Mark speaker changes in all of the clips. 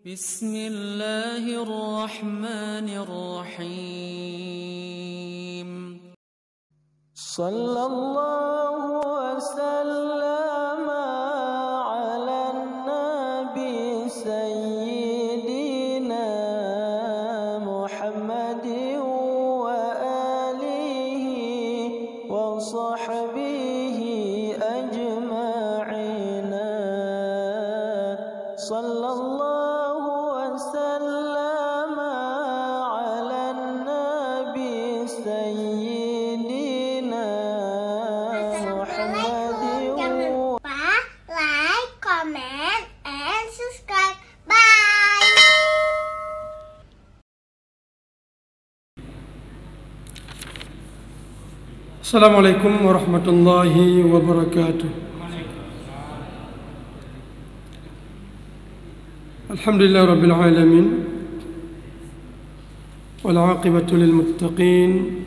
Speaker 1: بسم الله الرحمن الرحيم
Speaker 2: صلى الله وسلم على النبي سيدنا محمد وآله وصحبه أجمعين صلى الله وسلم على النبي سيدنا محمد.
Speaker 3: Jangan lupa like, comment, and subscribe. Bye.
Speaker 4: Assalamualaikum warahmatullahi wabarakatuh. Alhamdulillah rabbil alamin. Wal 'aqibatu lil muttaqin.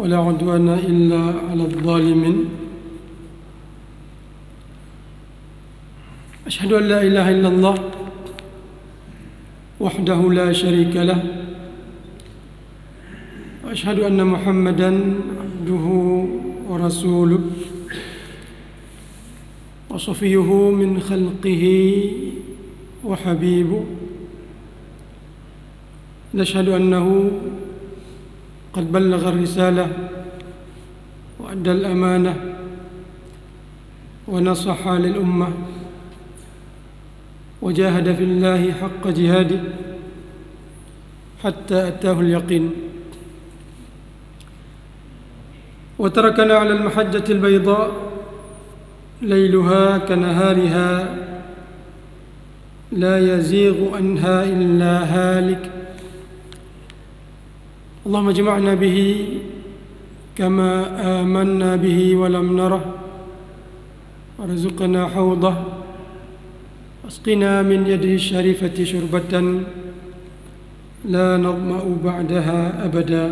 Speaker 4: Wala 'udwana illa 'alal zalimin. Ashhadu an la ilaha illallah wahdahu la sharika lah. وأشهد أن محمدًا عبده ورسوله وصفيه من خلقه وحبيبه نشهد أنه قد بلغ الرسالة وأدى الأمانة ونصح للأمة وجاهد في الله حق جهاده حتى أتاه اليقين وتركنا على المحجة البيضاء ليلها كنهارها لا يزيغ عنها إلا هالك اللهم اجمعنا به كما آمنا به ولم نره وارزقنا حوضه واسقنا من يده الشريفة شربة لا نظمأ بعدها أبدا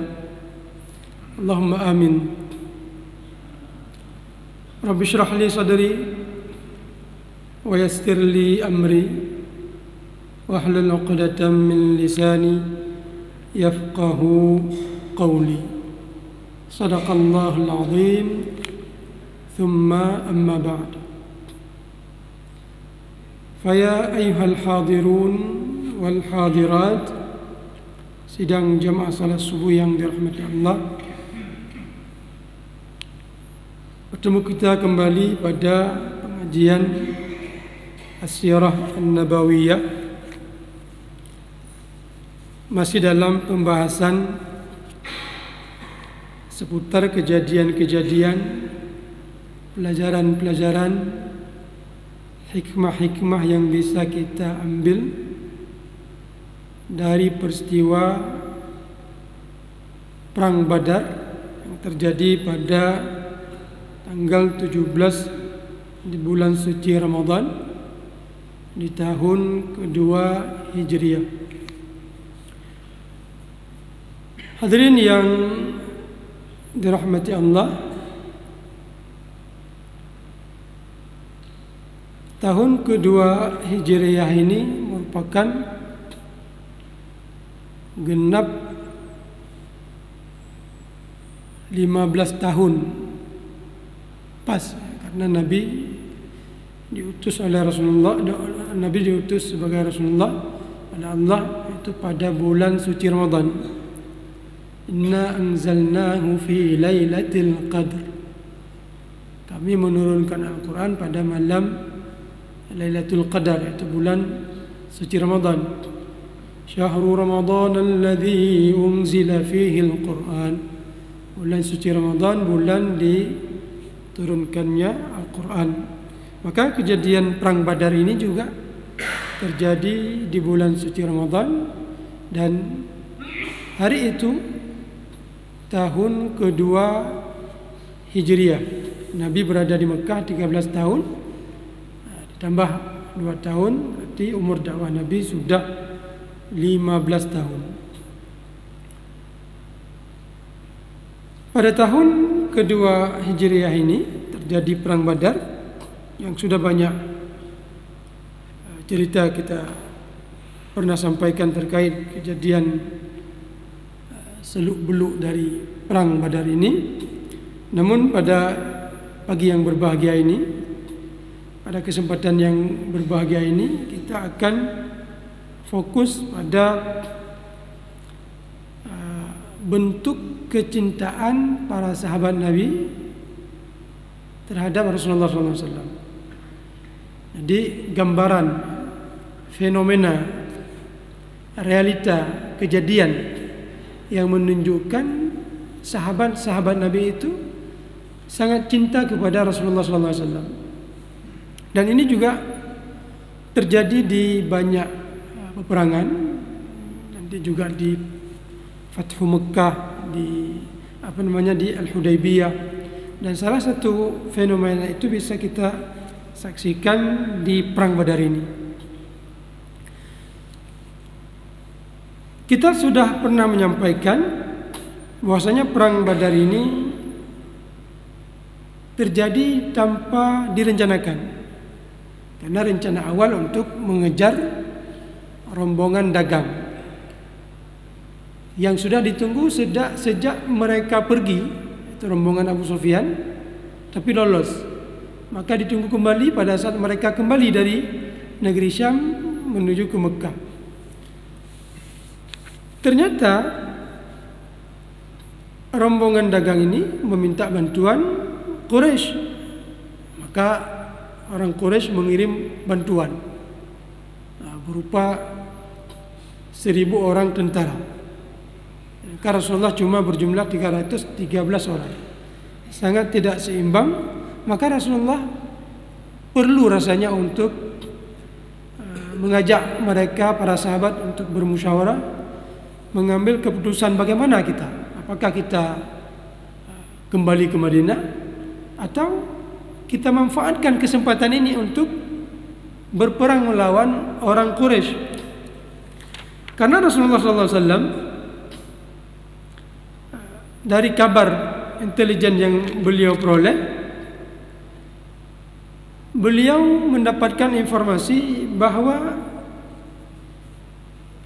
Speaker 4: اللهم آمين. Rabbi syrah li sadri wa yassir li amri wahlul 'uqdatam min lisani yafqahu qawli. Sadaqallahul 'azim. Thumma amma ba'd. Faya ayyuhal hadirun wal hadirat, sidang jamaah salat subuh yang dirahmati Allah. Bertemu kita kembali pada pengajian As-Sirah An-Nabawiyah, masih dalam pembahasan seputar kejadian-kejadian, pelajaran-pelajaran, hikmah-hikmah yang bisa kita ambil dari peristiwa Perang Badar yang terjadi pada tanggal 17 di bulan suci Ramadan di tahun kedua Hijriah. Hadirin yang dirahmati Allah, tahun kedua Hijriah ini merupakan genap 15 tahun pas, karena Nabi diutus oleh Rasulullah, Nabi diutus sebagai Rasulullah oleh Allah itu pada bulan suci Ramadan. Inna anzalnahu fi lailatul qadr. Kami menurunkan Al-Quran pada malam Lailatul Qadar, yaitu bulan suci Ramadan. Syahrul Ramadan alladzi unzila fihi al-Quran. Bulan suci Ramadan, bulan diturunkannya Al-Quran. Maka kejadian Perang Badar ini juga terjadi di bulan suci Ramadan, dan hari itu tahun kedua Hijriah. Nabi berada di Mekah 13 tahun, ditambah 2 tahun, berarti umur dakwah Nabi sudah 15 tahun. Pada tahun kedua Hijriah ini terjadi Perang Badar yang sudah banyak cerita kita pernah sampaikan terkait kejadian seluk-beluk dari perang Badar ini. Namun pada pagi yang berbahagia ini, pada kesempatan yang berbahagia ini, kita akan fokus pada bentuk kecintaan para sahabat Nabi terhadap Rasulullah SAW. Jadi gambaran, fenomena, realita, kejadian yang menunjukkan sahabat-sahabat Nabi itu sangat cinta kepada Rasulullah SAW. Dan ini juga terjadi di banyak peperangan, nanti juga di Fathu Mekah, di di Al-Hudaybiyah, dan salah satu fenomena itu bisa kita saksikan di perang Badar ini. Kita sudah pernah menyampaikan bahwasanya perang Badar ini terjadi tanpa direncanakan, karena rencana awal untuk mengejar rombongan dagang yang sudah ditunggu sejak mereka pergi, itu rombongan Abu Sufyan, tapi lolos. Maka ditunggu kembali pada saat mereka kembali dari negeri Syam menuju ke Mekah. Ternyata rombongan dagang ini meminta bantuan Quraisy. Maka orang Quraisy mengirim bantuan berupa 1.000 orang tentara. Karena Rasulullah cuma berjumlah 313 orang, sangat tidak seimbang. Maka Rasulullah perlu rasanya untuk mengajak mereka, para sahabat, untuk bermusyawarah, mengambil keputusan bagaimana kita, apakah kita kembali ke Madinah atau kita manfaatkan kesempatan ini untuk berperang melawan orang Quraisy. Karena Rasulullah SAW dari kabar intelijen yang beliau peroleh, beliau mendapatkan informasi bahwa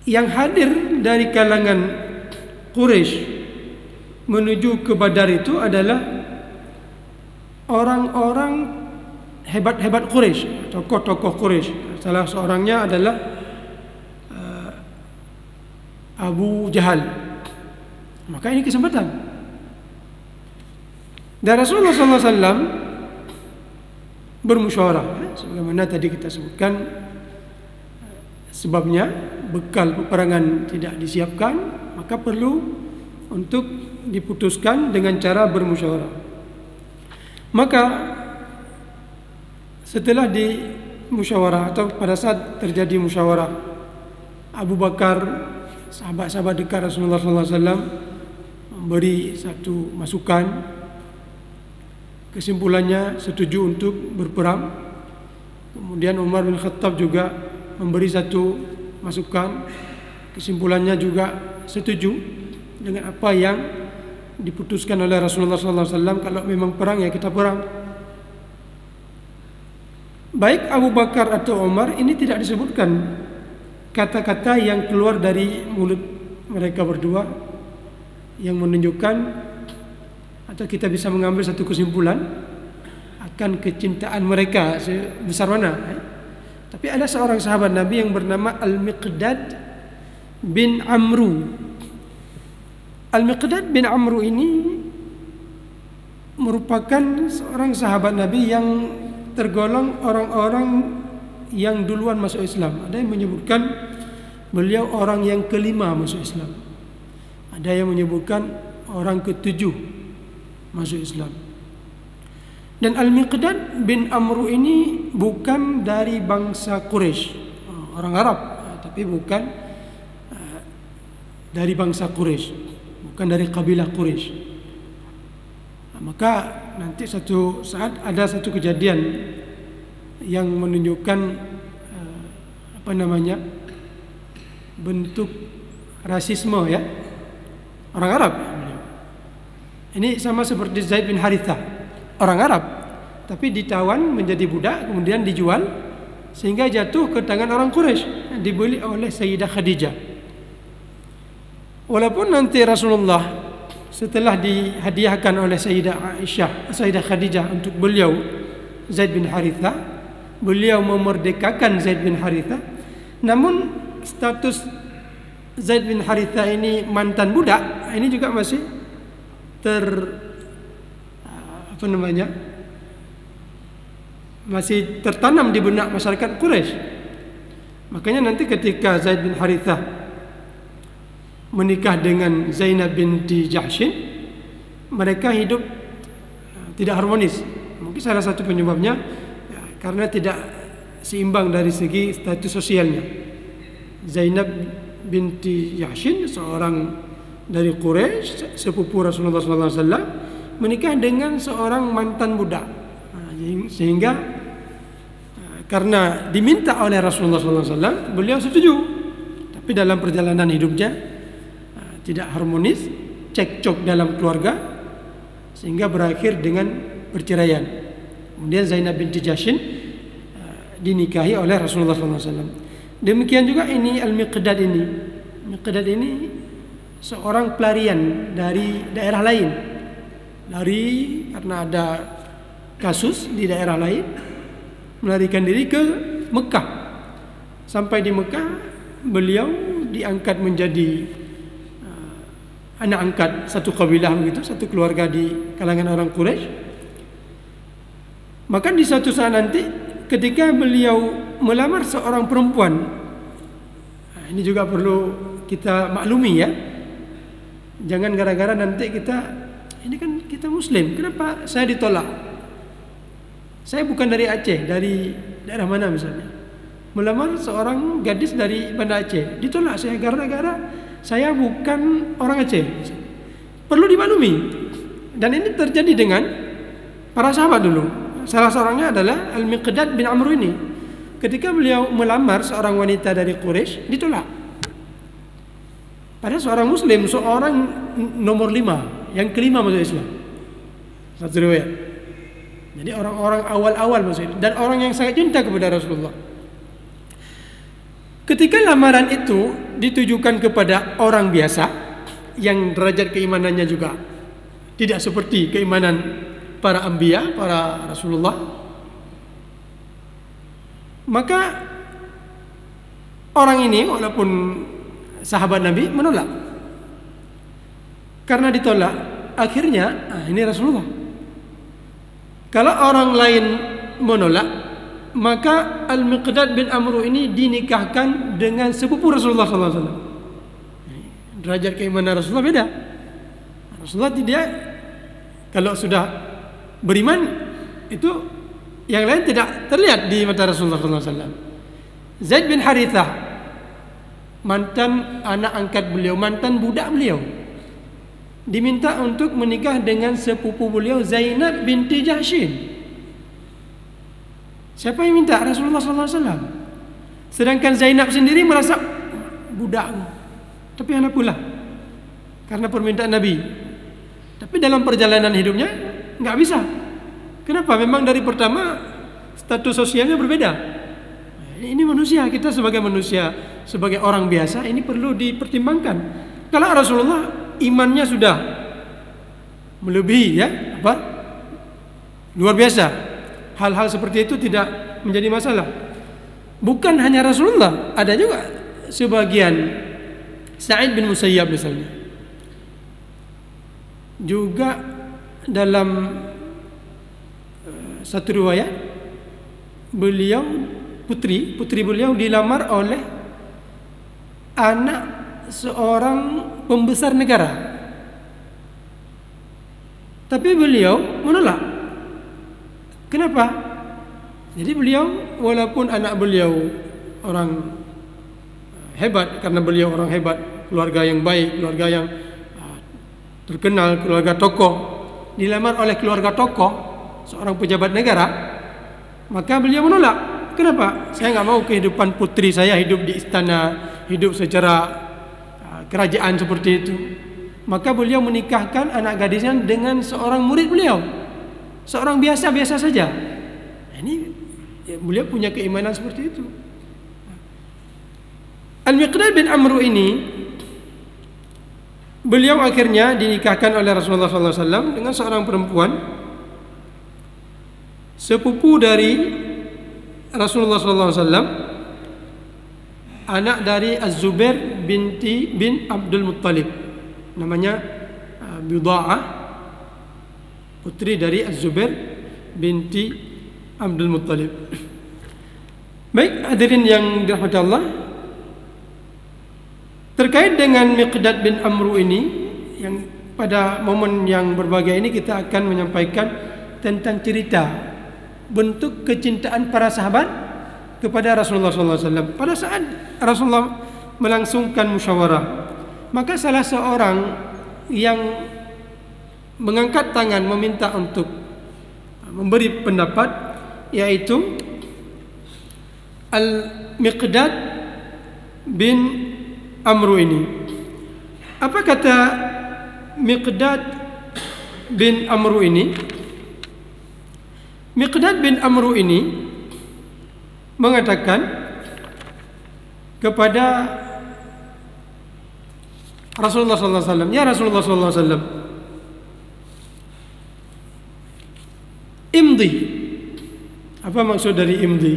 Speaker 4: yang hadir dari kalangan Quraisy menuju ke Badar itu adalah orang-orang hebat-hebat Quraisy, tokoh-tokoh Quraisy. Salah seorangnya adalah Abu Jahal. Maka ini kesempatan. Dan Rasulullah SAW bermusyawarah, sebagaimana tadi kita sebutkan sebabnya, bekal peperangan tidak disiapkan, maka perlu untuk diputuskan dengan cara bermusyawarah. Maka setelah di musyawarah atau pada saat terjadi musyawarah, Abu Bakar, sahabat-sahabat dekat Rasulullah SAW, memberi satu masukan. Kesimpulannya setuju untuk berperang. Kemudian Umar bin Khattab juga memberi satu masukan. Kesimpulannya juga setuju dengan apa yang diputuskan oleh Rasulullah SAW. Kalau memang perang, ya kita perang. Baik Abu Bakar atau Umar, ini tidak disebutkan kata-kata yang keluar dari mulut mereka berdua yang menunjukkan, atau kita bisa mengambil satu kesimpulan akan kecintaan mereka sebesar mana. Tapi ada seorang sahabat Nabi yang bernama Al-Miqdad bin Amru. Al-Miqdad bin Amru ini merupakan seorang sahabat Nabi yang tergolong orang-orang yang duluan masuk Islam. Ada yang menyebutkan beliau orang yang kelima masuk Islam. Ada yang menyebutkan orang ketujuh masuk Islam. Dan Al-Miqdad bin Amru ini bukan dari bangsa Quraisy, orang Arab, tapi bukan dari bangsa Quraisy, bukan dari kabilah Quraisy. Maka nanti satu saat ada satu kejadian yang menunjukkan bentuk rasisme, ya, orang Arab. Ini sama seperti Zaid bin Harithah, orang Arab, tapi ditawan menjadi budak, kemudian dijual sehingga jatuh ke tangan orang Quraisy, dibeli oleh Sayyidah Khadijah. Walaupun nanti Rasulullah setelah dihadiahkan oleh Sayyidah Khadijah untuk beliau Zaid bin Harithah, beliau memerdekakan Zaid bin Harithah, namun status Zaid bin Harithah ini mantan budak, ini juga masih masih tertanam di benak masyarakat Quraisy. Makanya nanti ketika Zaid bin Harithah menikah dengan Zainab binti Jahshin, mereka hidup tidak harmonis. Mungkin salah satu penyebabnya karena tidak seimbang dari segi status sosialnya. Zainab binti Jahshin, seorang dari Quraisy, sepupu Rasulullah SAW, menikah dengan seorang mantan budak. Sehingga karena diminta oleh Rasulullah SAW, beliau setuju. Tapi dalam perjalanan hidupnya tidak harmonis, cekcok dalam keluarga, sehingga berakhir dengan perceraian. Kemudian Zainab binti Jahshin dinikahi oleh Rasulullah SAW. Demikian juga ini Al-Miqdad ini. Miqdad ini seorang pelarian dari daerah lain. Lari karena ada kasus di daerah lain, melarikan diri ke Mekah. Sampai di Mekah, beliau diangkat menjadi anak angkat satu kabilah begitu, satu keluarga di kalangan orang Quraisy. Maka di suatu saat nanti ketika beliau melamar seorang perempuan, ini juga perlu kita maklumi ya. Jangan gara-gara nanti ini kan kita Muslim, kenapa saya ditolak? Saya bukan dari Aceh, dari daerah mana misalnya. Melamar seorang gadis dari Banda Aceh, ditolak saya gara-gara saya bukan orang Aceh. Perlu dimaklumi. Dan ini terjadi dengan para sahabat dulu. Salah seorangnya adalah Al-Miqdad bin Amr ini. Ketika beliau melamar seorang wanita dari Quraisy, ditolak. Padahal seorang Muslim, seorang nomor 5, yang kelima masuk Islam. Satu riwayat. Jadi orang-orang awal-awal masuk Islam dan orang yang sangat cinta kepada Rasulullah. Ketika lamaran itu ditujukan kepada orang biasa yang derajat keimanannya juga tidak seperti keimanan para anbiya, para Rasulullah, maka orang ini walaupun sahabat Nabi menolak. Karena ditolak, akhirnya ini Rasulullah. Kalau orang lain menolak, maka Al-Miqdad bin Amr ini dinikahkan dengan sepupu Rasulullah SAW. Derajat keimanan Rasulullah beda. Rasulullah tidak, kalau sudah beriman itu yang lain tidak terlihat di mata Rasulullah SAW. Zaid bin Harithah, mantan anak angkat beliau, mantan budak beliau, diminta untuk menikah dengan sepupu beliau Zainab binti Jahshin. Siapa yang minta? Rasulullah SAW. Sedangkan Zainab sendiri merasa budakku, tapi anak pula karena permintaan Nabi. Tapi dalam perjalanan hidupnya nggak bisa. Kenapa? Memang dari pertama status sosialnya berbeda. Ini manusia, kita sebagai manusia, sebagai orang biasa, ini perlu dipertimbangkan. Kalau Rasulullah imannya sudah melebihi luar biasa, hal-hal seperti itu tidak menjadi masalah. Bukan hanya Rasulullah, ada juga sebagian Sa'id bin Musayyab misalnya. Juga dalam satu riwayat, beliau putri beliau dilamar oleh anak seorang pembesar negara. Tapi beliau menolak. Kenapa? Jadi beliau walaupun anak beliau orang hebat, karena beliau orang hebat, keluarga yang baik, keluarga yang terkenal, keluarga tokoh, dilamar oleh keluarga tokoh, seorang pejabat negara, maka beliau menolak. Kenapa? Saya nggak mau kehidupan putri saya hidup di istana, hidup secara kerajaan seperti itu. Maka beliau menikahkan anak gadisnya dengan seorang murid beliau, seorang biasa-biasa saja. beliau punya keimanan seperti itu. Al-Miqdad bin Amr ini beliau akhirnya dinikahkan oleh Rasulullah SAW dengan seorang perempuan sepupu dari Rasulullah SAW, anak dari Az-Zubair bin Abdul Muttalib, namanya Bida'ah, putri dari Az-Zubair binti Abdul Muttalib. Baik, hadirin yang dirahmati Allah, terkait dengan Miqdad bin Amr ini, yang pada momen yang berbahagia ini kita akan menyampaikan tentang cerita bentuk kecintaan para sahabat kepada Rasulullah SAW. Pada saat Rasulullah melangsungkan musyawarah, maka salah seorang yang mengangkat tangan meminta untuk memberi pendapat, yaitu Al-Miqdad bin Amr ini. Apa kata Miqdad bin Amr ini? Miqdad bin Amr ini mengatakan kepada Rasulullah SAW, ya Rasulullah SAW, imdi. Apa maksud dari imdi?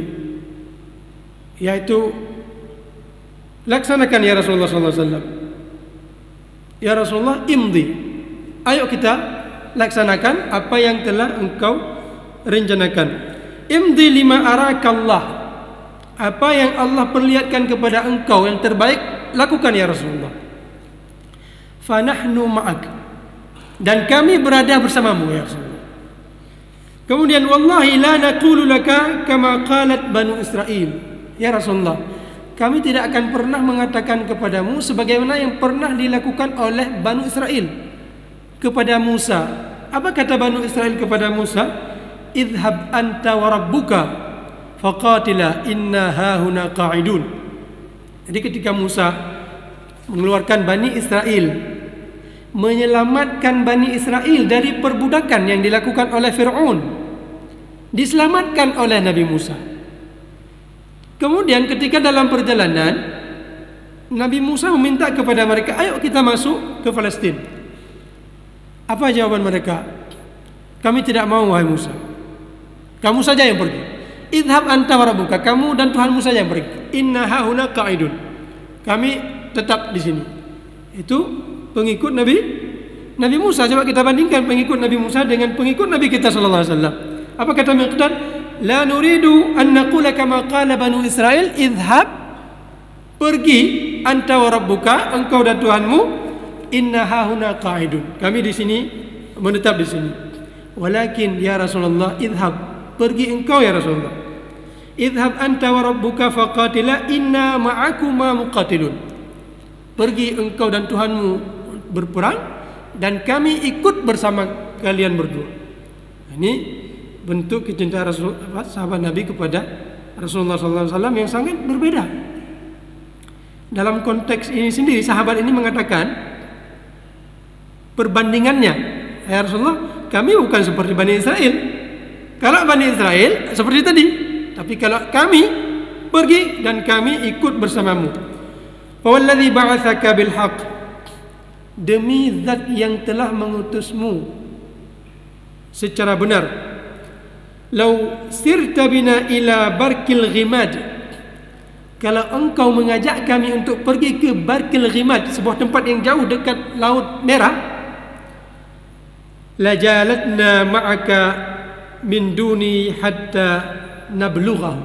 Speaker 4: Yaitu laksanakan ya Rasulullah SAW. Ya Rasulullah, imdi. Ayo kita laksanakan apa yang telah engkau rencanakan. Imdi lima arakallah. Apa yang Allah perlihatkan kepada engkau yang terbaik, lakukan ya Rasulullah. Fanahnu ma'ak. Dan kami berada bersamamu ya Rasulullah. Kemudian wallahi la naqulu laka kama qalat Banu Israil. Ya Rasulullah, kami tidak akan pernah mengatakan kepadamu sebagaimana yang pernah dilakukan oleh Banu Israil kepada Musa. Apa kata Banu Israil kepada Musa? Idhhab anta wa rabbuka faqatila inna hahuna qa'idun. Jadi ketika Musa mengeluarkan Bani Israil, menyelamatkan Bani Israil dari perbudakan yang dilakukan oleh Fir'aun, diselamatkan oleh Nabi Musa. Kemudian ketika dalam perjalanan, Nabi Musa meminta kepada mereka, ayo kita masuk ke Palestina. Apa jawaban mereka? Kami tidak mau wahai Musa, kamu saja yang pergi. Idhab anta wa rabbuka, kamu dan Tuhanmu saja yang pergi. Inna hahuna qa'idun, kami tetap di sini. Itu pengikut Nabi Musa. Coba kita bandingkan pengikut Nabi Musa dengan pengikut Nabi kita sallallahu alaihi wasallam. Apa kata Miqdad? La nuridu an naqula kama qala Banu Israil, idhhab, pergi, anta wa rabbuka, engkau dan Tuhanmu, inna hahuna qa'idun, kami di sini menetap di sini. Walakin ya Rasulullah, idhhab, pergi engkau ya Rasulullah. Idhhab anta wa rabbuka faqatila inna ma'akuma muqatilun. Pergi engkau dan Tuhanmu berperang dan kami ikut bersama kalian berdua. Ini bentuk kecintaan sahabat Nabi kepada Rasulullah SAW yang sangat berbeda. Dalam konteks ini sendiri, sahabat ini mengatakan perbandingannya, ya Rasulullah, kami bukan seperti Bani Israel. Kalau Bani Israel seperti tadi, tapi kalau kami pergi dan kami ikut bersamamu. Fawalladzi ba'atsaka bil haqq, demi zat yang telah mengutusmu secara benar. Lau sirta bina ila barkil ghimad, kalau engkau mengajak kami untuk pergi ke Barkil Ghimad, sebuah tempat yang jauh dekat Laut Merah, lajalatna ma'aka min duni hatta nablughahu,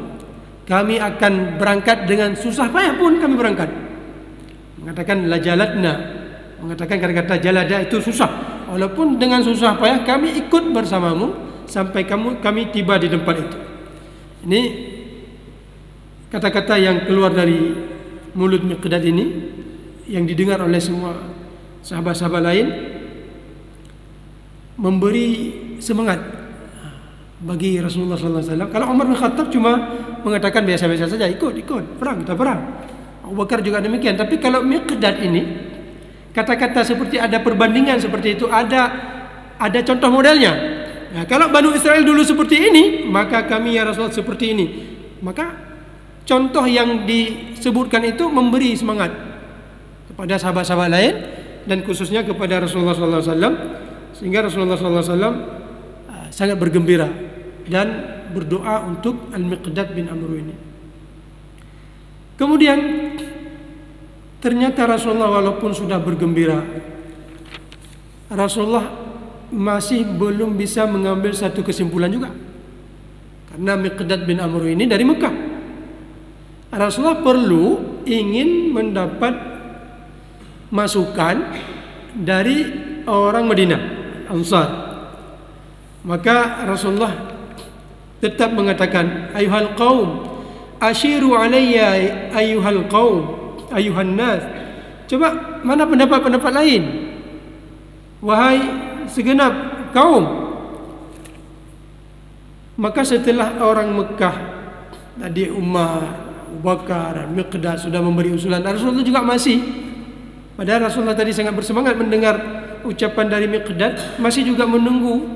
Speaker 4: kami akan berangkat dengan susah payah pun kami berangkat. Mengatakan lajalatna, mengatakan kata-kata jalada itu susah, walaupun dengan susah payah kami ikut bersamamu sampai kami tiba di tempat itu. Ini kata-kata yang keluar dari mulut Miqdad ini, yang didengar oleh semua sahabat-sahabat lain, memberi semangat bagi Rasulullah SAW. Kalau Umar bin Khattab cuma mengatakan biasa-biasa saja, ikut perang, kita perang. Abu Bakar juga demikian. Tapi kalau Miqdad ini, kata-kata seperti ada perbandingan seperti itu, ada contoh modelnya. Nah, kalau Banu Israel dulu seperti ini, maka kami ya Rasulullah seperti ini. Maka contoh yang disebutkan itu memberi semangat kepada sahabat-sahabat lain dan khususnya kepada Rasulullah SAW, sehingga Rasulullah SAW sangat bergembira dan berdoa untuk Al-Miqdad bin Amr ini. Kemudian ternyata Rasulullah walaupun sudah bergembira, Rasulullah masih belum bisa mengambil satu kesimpulan juga. Karena Miqdad bin Amr ini dari Mekah. Rasulullah ingin mendapat masukan dari orang Madinah, Ansar. Maka Rasulullah tetap mengatakan, ayuhal qaum, ashiru alayya ayuhal qaum, ayuhan nas. Coba mana pendapat-pendapat lain, wahai segenap kaum. Maka setelah orang Mekah tadi, Umar, Abu Bakar, Miqdad sudah memberi usulan, Rasulullah juga masih. Padahal Rasulullah tadi sangat bersemangat mendengar ucapan dari Miqdad, masih juga menunggu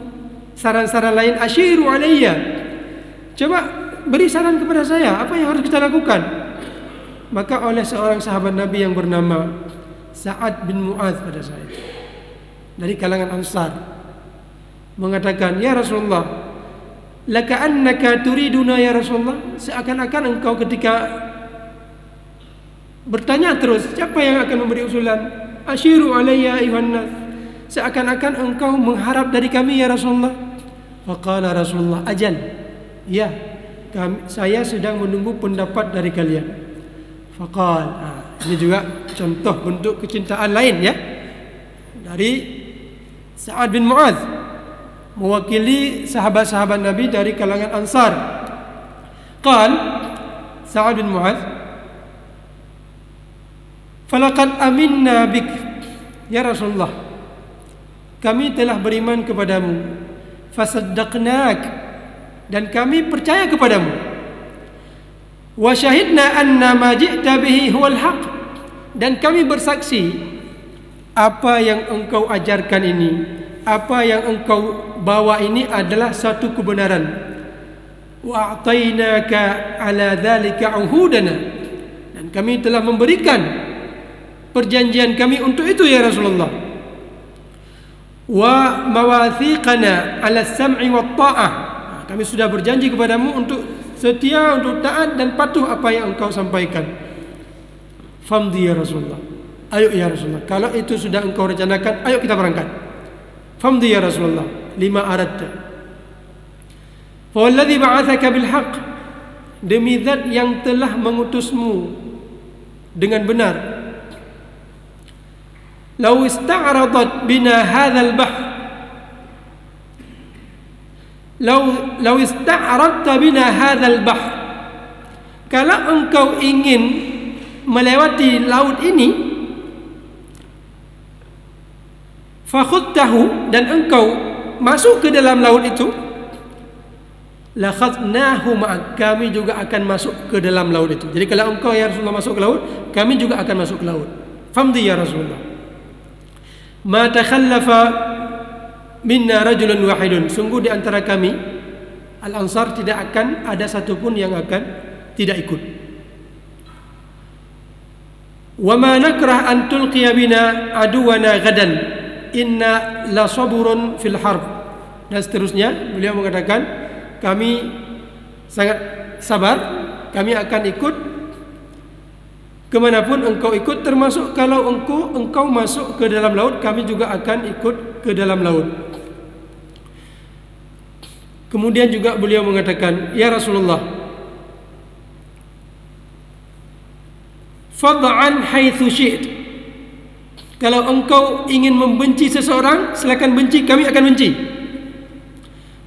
Speaker 4: saran-saran lain. Ashiru alayya, coba beri saran kepada saya, apa yang harus kita lakukan. Maka oleh seorang sahabat Nabi yang bernama Sa'ad bin Mu'adz pada saat itu, dari kalangan Ansar, mengatakan, ya Rasulullah, laka annaka turiduna ya Rasulullah, seakan-akan engkau ketika bertanya terus siapa yang akan memberi usulan, ashiru alayya ayuhan nas, seakan-akan engkau mengharap dari kami ya Rasulullah. Faqala Rasulullah, ajal, ya, saya sedang menunggu pendapat dari kalian. Faqal, ini juga contoh bentuk kecintaan lain ya, dari Sa'ad bin Mu'adz, mewakili sahabat-sahabat Nabi dari kalangan Ansar. Qal Sa'ad bin Mu'adz, falaqad aminna bik ya Rasulullah, kami telah beriman kepadamu, fasaddaqnak, dan kami percaya kepadamu, wa syahidna anna ma ji'ta bihi huwal haq, dan kami bersaksi apa yang engkau ajarkan ini, apa yang engkau bawa ini adalah satu kebenaran. Wa a'tainaka ala dzalika uhudana, dan kami telah memberikan perjanjian kami untuk itu ya Rasulullah. Wa mawathiqana ala sam'i wat ta'ah, kami sudah berjanji kepadamu untuk setia, untuk taat dan patuh apa yang engkau sampaikan. Famdi ya Rasulullah, ayo ya Rasulullah, kalau itu sudah engkau rencanakan, ayo kita berangkat. Famdi ya Rasulullah, lima aradta. Fawalladhi ba'athaka bilhaq, demi zat yang telah mengutusmu dengan benar. Law ista'radat bina hadzal bahr, law ista'radta bina hadzal bahr, kalau engkau ingin melewati laut ini, fakhudtahu, dan engkau masuk ke dalam laut itu, lakhadnahu ma'ak, kami juga akan masuk ke dalam laut itu. Jadi kalau engkau ya Rasulullah masuk ke laut, kami juga akan masuk ke laut. Famdi ya Rasulullah, ma takhallafa minna rajulun wahidun, sungguh di antara kami Al-Ansar tidak akan ada satupun yang akan tidak ikut. Wa ma nakrah an tulqiya bina aduwana gadan, inna la saburun fil harb, dan seterusnya. Beliau mengatakan, kami sangat sabar, kami akan ikut kemanapun engkau ikut, termasuk kalau engkau masuk ke dalam laut, kami juga akan ikut ke dalam laut. Kemudian juga beliau mengatakan, ya Rasulullah, fad'an haitsu syi'ta, kalau engkau ingin membenci seseorang, silakan benci, kami akan benci.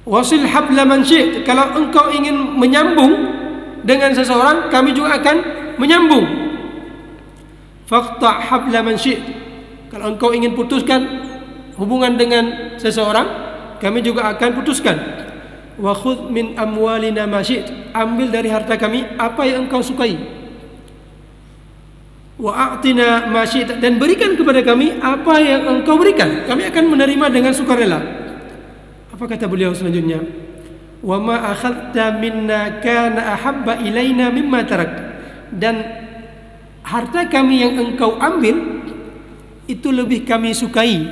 Speaker 4: Wasil habla man syi'ta, kalau engkau ingin menyambung dengan seseorang, kami juga akan menyambung. Faqta' habla man syi'ta, kalau engkau ingin putuskan hubungan dengan seseorang, kami juga akan putuskan. Wa khudh min amwalina ma syi'ta, ambil dari harta kami apa yang engkau sukai. Wa a'tina ma syi'ta, dan berikan kepada kami apa yang engkau berikan, kami akan menerima dengan sukarela. Apa kata beliau selanjutnya? Wa ma akhadta minna kana ahabba ilaina mimma tarak. Dan harta kami yang engkau ambil itu lebih kami sukai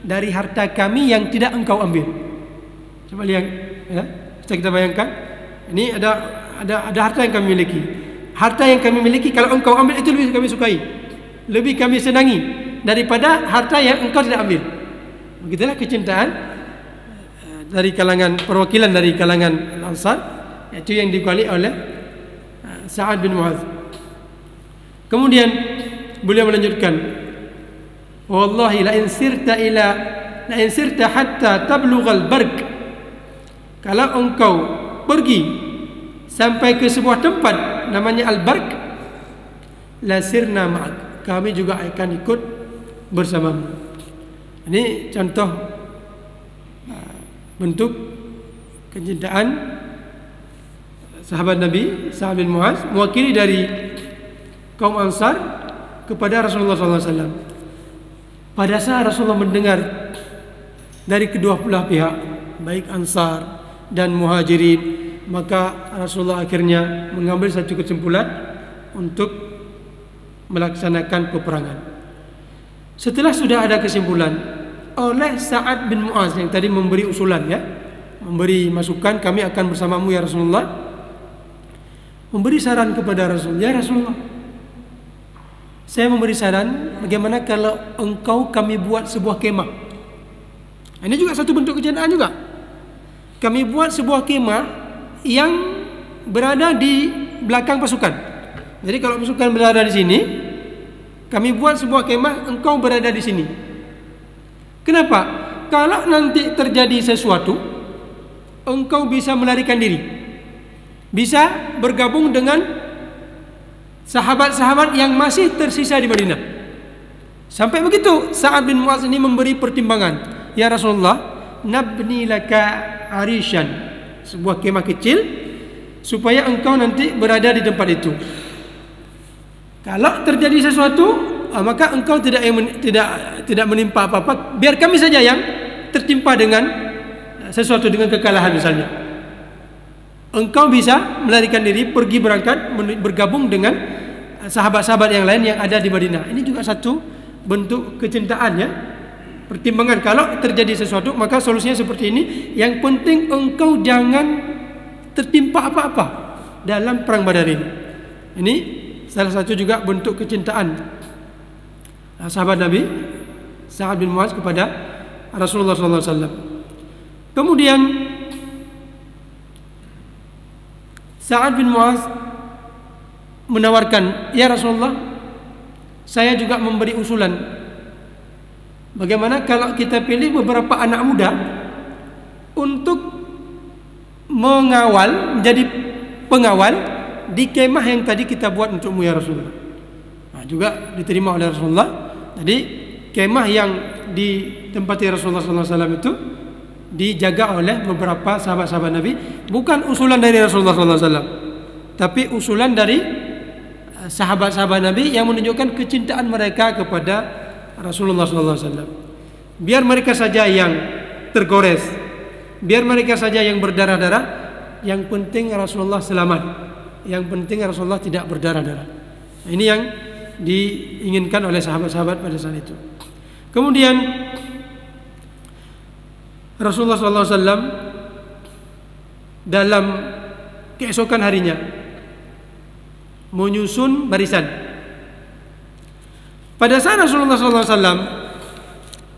Speaker 4: dari harta kami yang tidak engkau ambil. Coba lihat, ya. Kita bayangkan, ini ada harta yang kami miliki. Harta yang kami miliki kalau engkau ambil itu lebih kami sukai, lebih kami senangi daripada harta yang engkau tidak ambil. Begitulah kecintaan dari kalangan perwakilan dari kalangan Ansar, yaitu yang dikuali oleh Sa'ad bin Mu'adz. Kemudian beliau melanjutkan, wallahi la in sirta hatta tablughal barq. Kalau engkau pergi sampai ke sebuah tempat namanya al-barq, la sirna ma'ak, kami juga akan ikut bersamamu. Ini contoh bentuk kecintaan sahabat Nabi Sa'ad bin Mu'adz mewakili dari kaum Ansar kepada Rasulullah SAW. Pada saat Rasulullah mendengar dari kedua belah pihak, baik Ansar dan Muhajirin, maka Rasulullah akhirnya mengambil satu kesimpulan untuk melaksanakan peperangan. Setelah sudah ada kesimpulan oleh Sa'ad bin Mu'adz yang tadi memberi usulan, ya, memberi masukan, kami akan bersamamu ya Rasulullah, memberi saran kepada Rasul, ya Rasulullah, saya memberi saran, bagaimana kalau engkau kami buat sebuah kemah. Ini juga satu bentuk kecintaan juga. Kami buat sebuah kemah yang berada di belakang pasukan. Jadi kalau pasukan berada di sini, kami buat sebuah kemah, engkau berada di sini. Kenapa? Kalau nanti terjadi sesuatu, engkau bisa melarikan diri, bisa bergabung dengan sahabat-sahabat yang masih tersisa di Madinah. Sampai begitu Sa'ad bin Mu'adz ini memberi pertimbangan, ya Rasulullah, nabni laka arishan, sebuah kemah kecil supaya engkau nanti berada di tempat itu. Kalau terjadi sesuatu, maka engkau tidak menimpa apa-apa, biar kami saja yang tertimpa dengan sesuatu, dengan kekalahan misalnya. Engkau bisa melarikan diri, pergi berangkat bergabung dengan sahabat-sahabat yang lain yang ada di Madinah. Ini juga satu bentuk kecintaan, ya. Pertimbangan kalau terjadi sesuatu, maka solusinya seperti ini. Yang penting engkau jangan tertimpa apa-apa dalam perang Badar ini. Ini salah satu juga bentuk kecintaan sahabat Nabi Sa'ad bin Mu'adz kepada Rasulullah SAW. Kemudian Sa'ad bin Mu'adz menawarkan, ya Rasulullah, saya juga memberi usulan, bagaimana kalau kita pilih beberapa anak muda untuk mengawal, menjadi pengawal di kemah yang tadi kita buat untukmu ya Rasulullah. Nah, juga diterima oleh Rasulullah. Jadi kemah yang ditempati Rasulullah SAW itu dijaga oleh beberapa sahabat-sahabat Nabi. Bukan usulan dari Rasulullah SAW, tapi usulan dari sahabat-sahabat Nabi yang menunjukkan kecintaan mereka kepada Rasulullah SAW. Biar mereka saja yang tergores, biar mereka saja yang berdarah-darah, yang penting Rasulullah selamat, yang penting Rasulullah tidak berdarah-darah. Nah, ini yang diinginkan oleh sahabat-sahabat pada saat itu. Kemudian Rasulullah SAW dalam keesokan harinya menyusun barisan. Pada saat Rasulullah SAW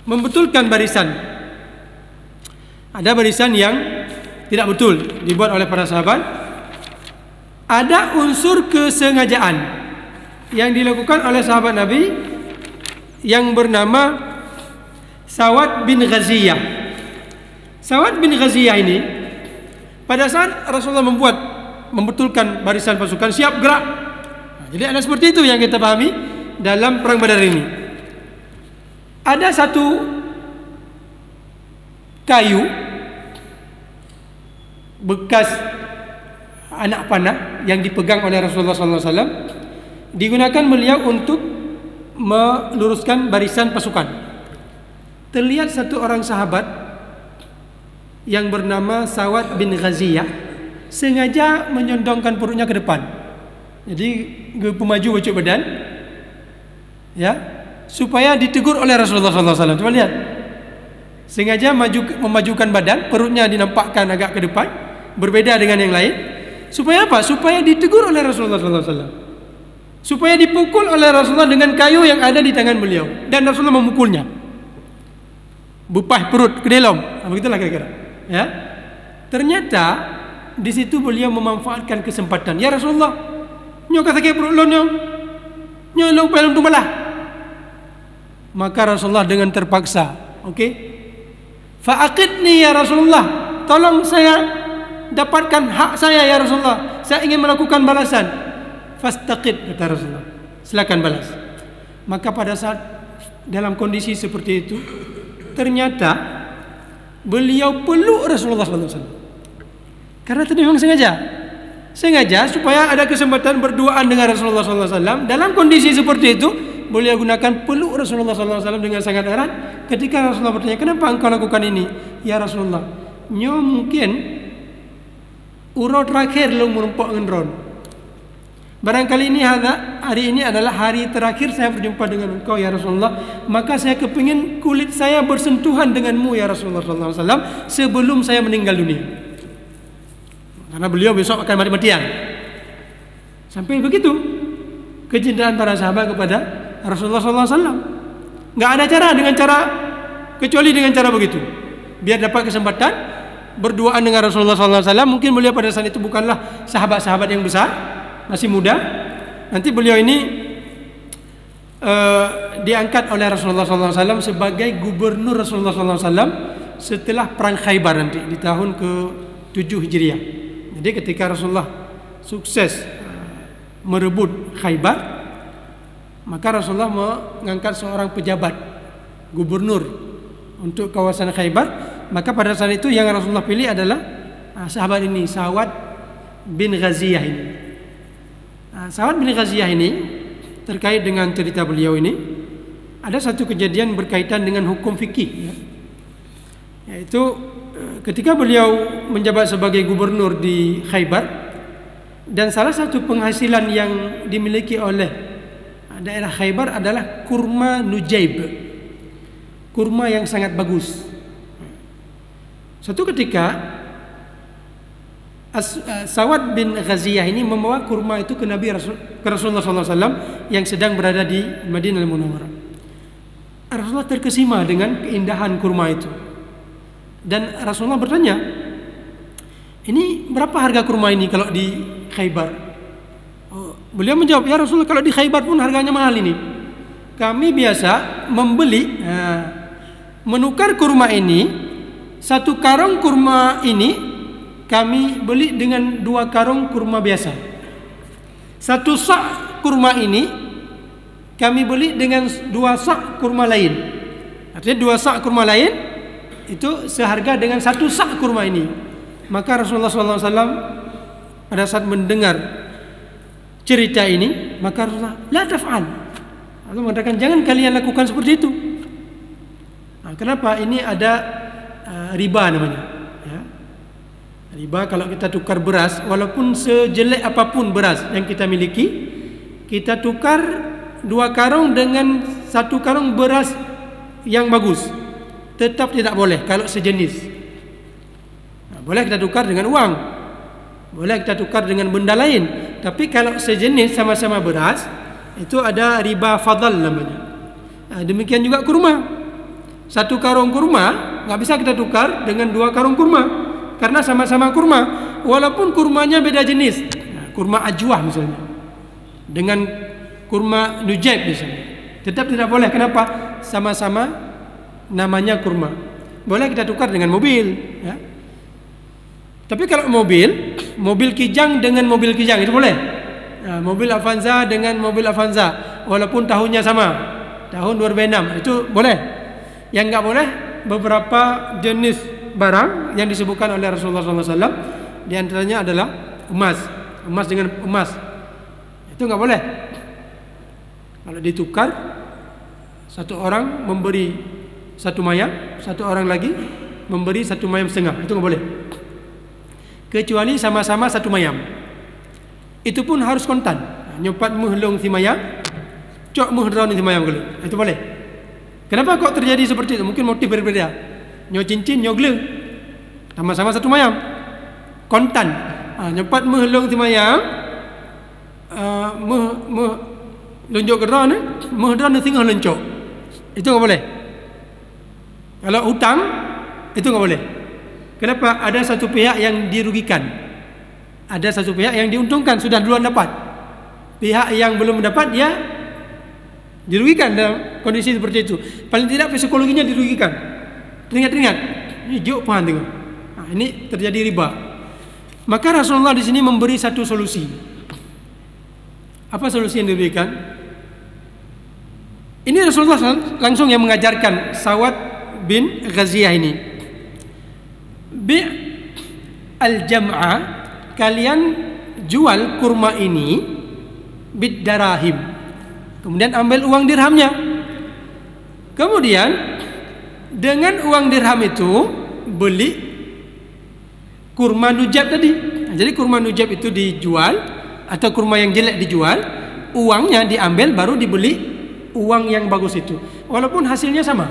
Speaker 4: membetulkan barisan, ada barisan yang tidak betul dibuat oleh para sahabat. Ada unsur kesengajaan yang dilakukan oleh sahabat Nabi yang bernama Sawad bin Ghaziyah. Sawad bin Ghaziyah ini pada saat Rasulullah membetulkan barisan pasukan siap gerak. Nah, jadi ada seperti itu yang kita pahami dalam perang Badar ini. Ada satu kayu bekas anak panah yang dipegang oleh Rasulullah SAW, digunakan beliau untuk meluruskan barisan pasukan. Terlihat satu orang sahabat yang bernama Sawad bin Ghaziyah sengaja menyondongkan perutnya ke depan. Jadi pemaju wujud badan, ya, supaya ditegur oleh Rasulullah SAW. Coba lihat, sengaja memajukan badan, perutnya dinampakkan agak ke depan, berbeda dengan yang lain. Supaya apa? Supaya ditegur oleh Rasulullah SAW. Supaya dipukul oleh Rasulullah dengan kayu yang ada di tangan beliau, dan Rasulullah memukulnya. Bupah perut ke dalam, begitulah kira-kira. Ya, ternyata di situ beliau memanfaatkan kesempatan. Ya Rasulullah, nyo kata ke perut lo nyo lo pelong tu malah. Maka Rasulullah dengan terpaksa, okey, fa'aqidni ya Rasulullah, tolong saya dapatkan hak saya ya Rasulullah, saya ingin melakukan balasan. Fastaqid, kata Rasulullah, silakan balas. Maka pada saat dalam kondisi seperti itu, ternyata beliau peluk Rasulullah SAW. Karena tadi memang sengaja supaya ada kesempatan berduaan dengan Rasulullah SAW. Dalam kondisi seperti itu, beliau gunakan peluk Rasulullah SAW dengan sangat erat. Ketika Rasulullah bertanya, kenapa engkau lakukan ini? Ya Rasulullah, nyo mungkin urut terakhir lo merumpak ngendron. Barangkali hari ini adalah hari terakhir saya berjumpa dengan engkau ya Rasulullah. Maka saya kepingin kulit saya bersentuhan denganmu ya Rasulullah SAW sebelum saya meninggal dunia. Karena beliau besok akan mati-matian. Sampai begitu kecintaan para sahabat kepada Rasulullah SAW. Nggak ada cara kecuali dengan cara begitu. Biar dapat kesempatan berduaan dengan Rasulullah SAW. Mungkin beliau pada saat itu bukanlah sahabat-sahabat yang besar, masih muda. Nanti beliau ini diangkat oleh Rasulullah SAW sebagai gubernur Rasulullah SAW setelah perang Khaybar nanti di tahun ke-7 Hijriah. Jadi ketika Rasulullah sukses merebut Khaybar, maka Rasulullah mengangkat seorang pejabat gubernur untuk kawasan Khaybar. Maka pada saat itu yang Rasulullah pilih adalah sahabat ini, Sawad bin Ghaziyah ini. Sawad bin Ghaziyah ini, terkait dengan cerita beliau ini, ada satu kejadian berkaitan dengan hukum fikih, ya. Yaitu ketika beliau menjabat sebagai gubernur di Khaybar, dan salah satu penghasilan yang dimiliki oleh daerah Khaybar adalah kurma Nujaib, kurma yang sangat bagus. Suatu ketika Sawad bin Ghaziyah ini membawa kurma itu ke Rasulullah SAW yang sedang berada di Madinah Al-Munawwarah. Rasulullah terkesima dengan keindahan kurma itu, dan Rasulullah bertanya, ini berapa harga kurma ini kalau di Khaybar? Beliau menjawab, ya Rasulullah, kalau di Khaybar pun harganya mahal ini. Kami biasa membeli, menukar kurma ini, satu karung kurma ini kami beli dengan 2 karung kurma biasa. Satu sak kurma ini kami beli dengan 2 sak kurma lain. Artinya 2 sak kurma lain itu seharga dengan 1 sak kurma ini. Maka Rasulullah SAW pada saat mendengar cerita ini, maka Rasulullah, la taf'al. Allah mengatakan, jangan kalian lakukan seperti itu. Kenapa? Ini ada riba namanya. Riba, kalau kita tukar beras, walaupun sejelek apapun beras yang kita miliki, kita tukar 2 karung dengan 1 karung beras yang bagus, tetap tidak boleh kalau sejenis. Boleh kita tukar dengan uang, boleh kita tukar dengan benda lain, tapi kalau sejenis sama-sama beras, itu ada riba fadal namanya. Demikian juga kurma. 1 karung kurma nggak bisa kita tukar dengan 2 karung kurma, karena sama-sama kurma, walaupun kurmanya beda jenis. Kurma ajwah misalnya dengan kurma Nujaib misalnya, tetap tidak boleh. Kenapa? Sama-sama namanya kurma. Boleh kita tukar dengan mobil, ya. Tapi kalau mobil Kijang dengan mobil Kijang itu boleh. Mobil Avanza dengan mobil Avanza, walaupun tahunnya sama, tahun 2006, itu boleh. Yang nggak boleh beberapa jenis barang yang disebutkan oleh Rasulullah SAW, di antaranya adalah emas dengan emas, itu nggak boleh. Kalau ditukar, satu orang memberi 1 mayang, 1 orang lagi memberi 1 mayam setengah, itu nggak boleh. Kecuali sama-sama 1 mayam. Itu pun harus kontan. Nyopat muhlung si mayam, cok muhdron si mayam kalau. Itu boleh. Kenapa kok terjadi seperti itu? Mungkin motif berbeda. Nyo cincin, nyo gele. Sama-sama 1 mayam. Kontan. Nyopat muhlung si mayam, lonjok geron, muhdron tengah loncok. Itu nggak boleh. Kalau hutang, itu nggak boleh. Kenapa? Ada satu pihak yang dirugikan, ada satu pihak yang diuntungkan, sudah duluan dapat. Pihak yang belum mendapat dia dirugikan dalam kondisi seperti itu. Paling tidak psikologinya dirugikan. Teringat-ingat, ini juk paham tengok. Ini terjadi riba. Maka Rasulullah di sini memberi satu solusi. Apa solusi yang diberikan? Ini Rasulullah langsung yang mengajarkan Sawad bin Ghaziyah ini. Bi' al-jam'a, kalian jual kurma ini bid darahim. Kemudian ambil uang dirhamnya. Kemudian dengan uang dirham itu beli kurma nujab tadi. Jadi kurma nujab itu dijual, atau kurma yang jelek dijual, uangnya diambil baru dibeli uang yang bagus itu. Walaupun hasilnya sama.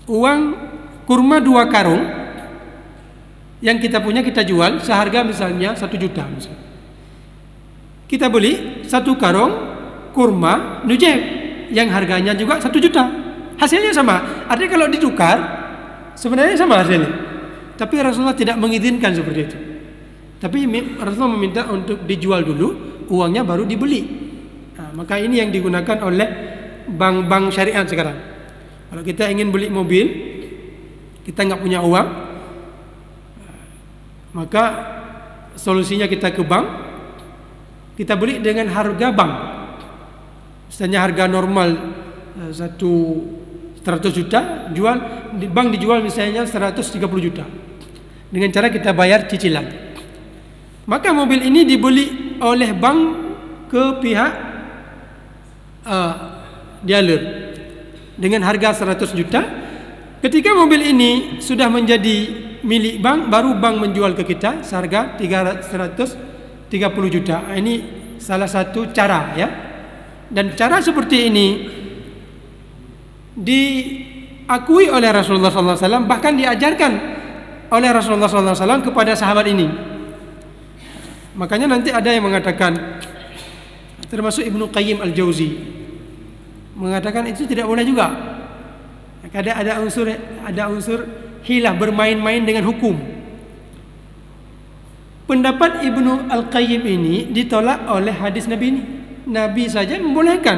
Speaker 4: Uang kurma 2 karung yang kita punya kita jual seharga misalnya 1 juta misalnya. Kita beli 1 karung kurma nujab yang harganya juga 1 juta. Hasilnya sama. Artinya kalau ditukar sebenarnya sama hasilnya. Tapi Rasulullah tidak mengizinkan seperti itu. Tapi Rasulullah meminta untuk dijual dulu, uangnya baru dibeli. Maka ini yang digunakan oleh bank-bank syariat sekarang. Kalau kita ingin beli mobil, kita nggak punya uang, maka solusinya kita ke bank, kita beli dengan harga bank. Misalnya harga normal 100 juta, jual di bank dijual misalnya 130 juta. Dengan cara kita bayar cicilan. Maka mobil ini dibeli oleh bank ke pihak dealer dengan harga 100 juta. Ketika mobil ini sudah menjadi milik bank, baru bank menjual ke kita seharga 330 juta. Ini salah satu cara ya. Dan cara seperti ini diakui oleh Rasulullah SAW, bahkan diajarkan oleh Rasulullah SAW kepada sahabat ini. Makanya nanti ada yang mengatakan, termasuk Ibnu Qayyim Al-Jauzi, mengatakan itu tidak boleh juga. Ada unsur hilah, bermain-main dengan hukum. Pendapat Ibnu Al-Qayyim ini ditolak oleh hadis Nabi ini. Nabi saja membolehkan,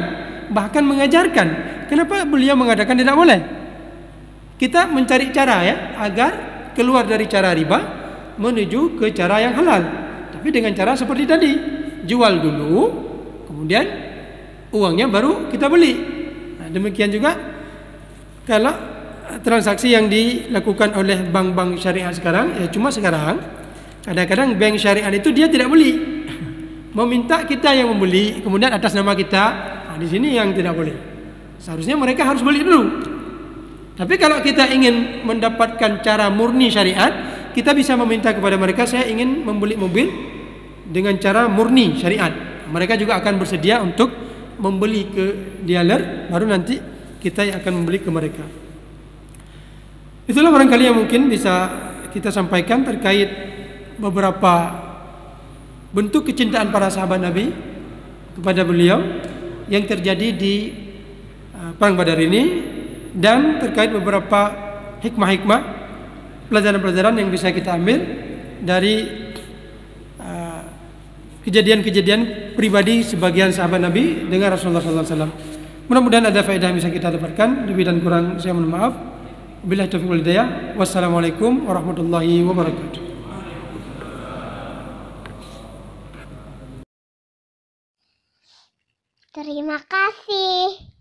Speaker 4: bahkan mengajarkan. Kenapa beliau mengatakan tidak boleh? Kita mencari cara ya, agar keluar dari cara riba menuju ke cara yang halal. Tapi dengan cara seperti tadi, jual dulu, kemudian uangnya baru kita beli. Nah, demikian juga kalau transaksi yang dilakukan oleh bank-bank syariah sekarang, ya cuma sekarang kadang-kadang bank syariah itu dia tidak beli, meminta kita yang membeli, kemudian atas nama kita. Nah, di sini yang tidak boleh. Seharusnya mereka harus beli dulu. Tapi kalau kita ingin mendapatkan cara murni syariat, kita bisa meminta kepada mereka, saya ingin membeli mobil dengan cara murni syariat. Mereka juga akan bersedia untuk membeli ke dealer, baru nanti kita yang akan membeli ke mereka. Itulah barangkali yang mungkin bisa kita sampaikan terkait beberapa bentuk kecintaan para sahabat Nabi kepada beliau yang terjadi di Perang Badar ini, dan terkait beberapa hikmah-hikmah, pelajaran-pelajaran yang bisa kita ambil dari kejadian-kejadian pribadi sebagian sahabat Nabi dengan Rasulullah SAW. Mudah-mudahan ada faedah yang bisa kita dapatkan. Lebih dan kurang saya mohon maaf. Wabillahi taufiq wal hidayah. Wassalamualaikum warahmatullahi wabarakatuh.
Speaker 3: Terima kasih.